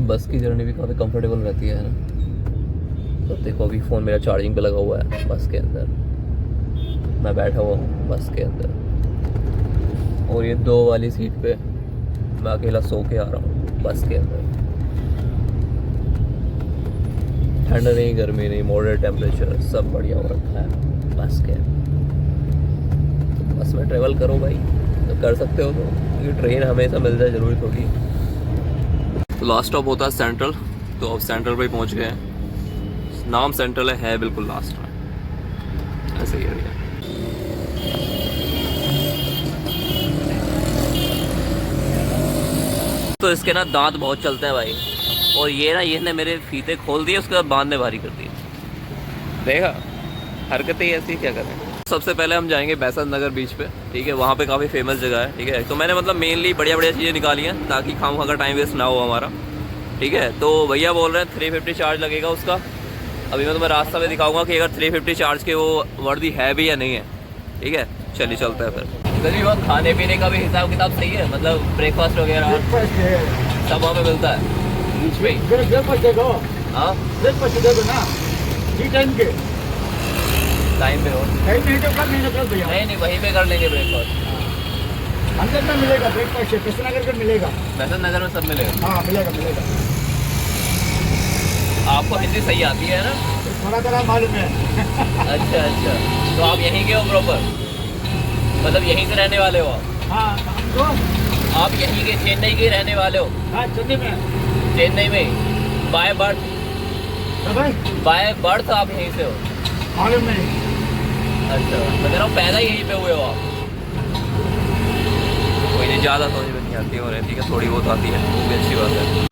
बस की जर्नी भी काफ़ी कंफर्टेबल रहती है ना। तो देखो अभी फ़ोन मेरा चार्जिंग पे लगा हुआ है बस के अंदर, मैं बैठा हुआ हूँ बस के अंदर, और ये 2 वाली सीट पे मैं अकेला सो के आ रहा हूँ बस के अंदर। ठंड नहीं, गर्मी नहीं, मॉडरेट टेम्परेचर, सब बढ़िया हो रखा है बस के अंदर। तो बस में ट्रेवल करो भाई, तो कर सकते हो तो, क्योंकि ट्रेन हमेशा मिल जाए ज़रूरी थोड़ी। तो लास्ट स्टॉप होता है सेंट्रल, तो अब सेंट्रल पे ही पहुँच गए हैं। नाम सेंट्रल है बिल्कुल लास्ट में, ऐसे ही है। तो इसके ना दांत बहुत चलते हैं भाई, और ये ने मेरे फीते खोल दिए, उसके बाद बांधने भारी कर दिए। देखा हरकतें ही ऐसी, क्या करें। सबसे पहले हम जाएंगे बेसन नगर बीच पे, ठीक है। वहाँ पे काफ़ी फेमस जगह है, ठीक है। तो मैंने मतलब मेनली बढ़िया बढ़िया चीज़ें निकाली हैं ताकि खाम का टाइम वेस्ट ना हो हमारा, ठीक है। तो भैया बोल रहे हैं 350 चार्ज लगेगा उसका। अभी मैं तुम्हें रास्ता में दिखाऊंगा कि अगर 350 चार्ज के वो वर्दी है भी या नहीं है, ठीक है। चलिए चलते हैं फिर। इधर भी वहाँ खाने पीने का भी हिसाब किताब सही है, मतलब ब्रेकफास्ट वगैरह सब वहाँ पे मिलता है बीच में ही। हाँ टाइम पे हो, नहीं वहीं पे कर लेंगे ब्रेकफास्ट। अंदर में मिलेगा ब्रेकफास्ट, बेसन नगर में मिलेगा। बेसन नगर में सब मिलेगा? हाँ मिलेगा। आपको हिंदी सही आती है ना? थोड़ा थोड़ा मालूम है। अच्छा, तो आप यहीं के हो प्रॉपर, मतलब यहीं से रहने वाले हो आप? हाँ तो आप यहीं के चेन्नई के रहने वाले हो? हाँ चेन्नई में बाय बर्थ आप यहीं से हो? मालूम नहीं। अच्छा, मैं कह रहा हूँ पैदा यहीं पे हुए हो आप? कोई नहीं, ज़्यादा समझ में नहीं आती और ठीक है, थोड़ी बहुत आती है, वो भी अच्छी बात है।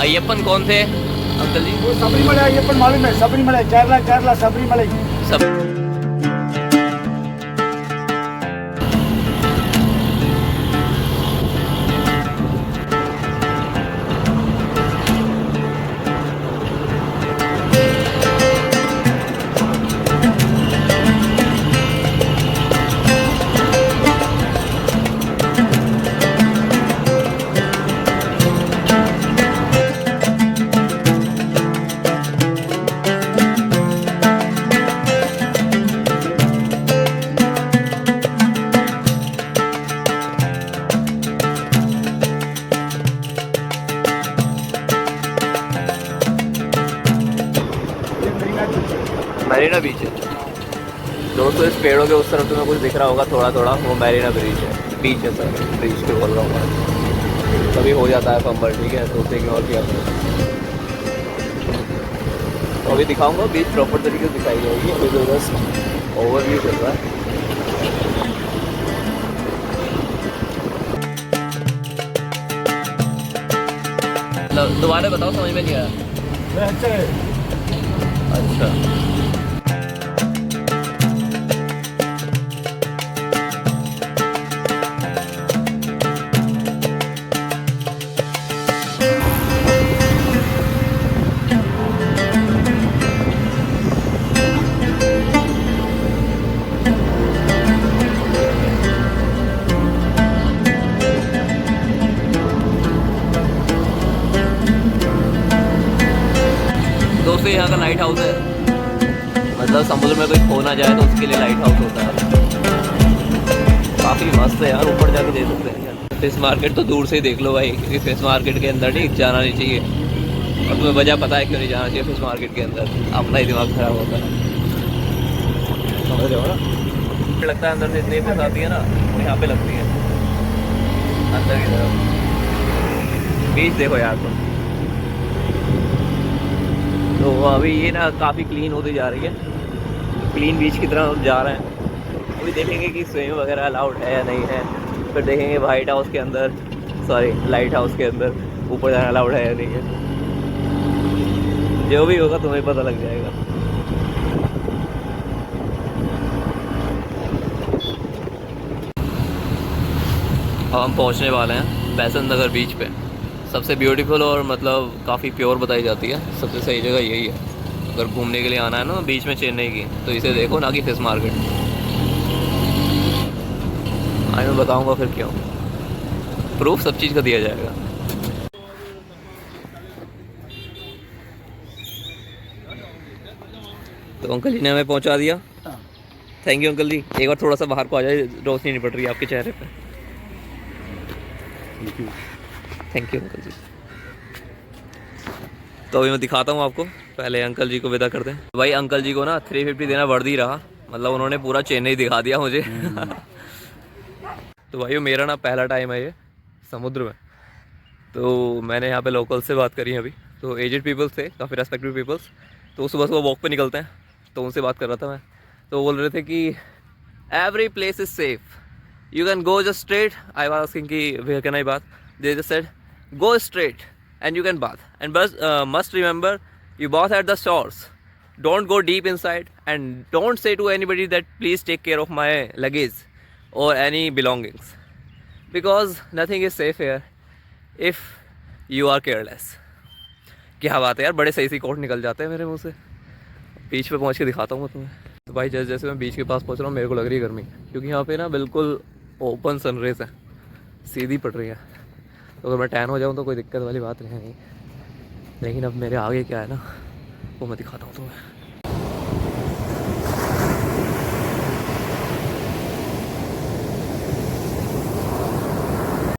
अय्यप्पन कौन थे अंकल जी? वो सबरीमलाई अय्यप्पन मालूम है, सबरीमलाई केरला सबरीमलाई सब। मैरीना बीच है दोस्तों। इस पेड़ों के उस तरफ तुम्हें कुछ दिख रहा होगा थोड़ा थोड़ा, वो मैरीना बीच है सर, ब्रिज पे बोल रहा हूँ मैं। कभी हो जाता है फंबर, ठीक है, तो देखें और क्या करें। तो अभी दिखाऊंगा बीच प्रॉपर तरीके से दिखाई जाएगी। अभी तो बस ओवरव्यू चल रहा है। दोबारा बताओ, समझ में नहीं आया। अच्छा दोस्तों, यहाँ का लाइट हाउस है, मतलब समुद्र में कोई खो ना जाए तो उसके लिए लाइट हाउस होता है। काफ़ी मस्त है यार, ऊपर जाके देख सकते हैं। फिश मार्केट तो दूर से ही देख लो भाई, क्योंकि फिश मार्केट के अंदर नहीं जाना नहीं चाहिए। और तुम्हें वजह पता है क्यों नहीं जाना चाहिए फिश मार्केट के अंदर? अपना ही दिमाग खराब होता है, समझ रहे हो ना? लगता है अंदर से इतनी फिश आती है ना, वो यहाँ पे लगती है अंदर की तरफ। बीच देखो यार तुम। तो अभी ये ना काफ़ी क्लीन होती जा रही है, क्लीन बीच की तरह जा रहे हैं। अभी देखेंगे कि स्विमिंग वगैरह अलाउड है या नहीं है, फिर देखेंगे वाइट हाउस के अंदर, सॉरी लाइट हाउस के अंदर ऊपर जाना अलाउड है या नहीं है। जो भी होगा तुम्हें पता लग जाएगा। हम पहुंचने वाले हैं बेसन नगर बीच पे। सबसे ब्यूटीफुल और मतलब काफ़ी प्योर बताई जाती है, सबसे सही जगह यही है अगर घूमने के लिए आना है ना बीच में चेन्नई की, तो इसे देखो ना कि फिश मार्केट। आगे मैं बताऊंगा फिर क्यों, प्रूफ सब चीज़ का दिया जाएगा। तो अंकल जी ने हमें पहुंचा दिया, थैंक यू अंकल जी। एक बार थोड़ा सा बाहर को आ जाए, रोशनी नहीं पड़ रही है आपके चेहरे पे। थैंक यू अंकल जी। तो अभी मैं दिखाता हूँ आपको, पहले अंकल जी को विदा करते हैं। भाई अंकल जी को ना 350 देना वर्दी ही रहा, मतलब उन्होंने पूरा चेन्नई दिखा दिया मुझे। तो भाई मेरा ना पहला टाइम है ये समुद्र में, तो मैंने यहाँ पे लोकल से बात करी अभी। तो एजेड पीपल्स थे, काफ़ी रेस्पेक्टेड पीपल्स, तो सुबह सुबह वॉक पे निकलते हैं, तो उनसे बात कर रहा था मैं। तो बोल रहे थे कि every place is safe, you can go just straight. I was asking कि where can I bath, they just said go straight and you can bath, and but must remember you bath at the shores, don't go deep inside, and don't say to anybody that please take care of my luggage or any belongings, because nothing is safe here if you are careless। क्या बात है यार, बड़े सही सी coat निकल जाते हैं मेरे मुंह से। बीच पे पहुंच के दिखाता हूँ मैं तुम्हें। तो भाई जैसे जैसे मैं बीच के पास पहुंच रहा हूँ मेरे को लग रही है गर्मी, क्योंकि यहाँ पे ना बिल्कुल ओपन सनरेज है, सीधी पड़ रही है। तो अगर मैं टैन हो जाऊँ तो कोई दिक्कत वाली बात नहीं है, लेकिन अब मेरे आगे क्या है ना वो मैं दिखाता हूँ तुम्हें।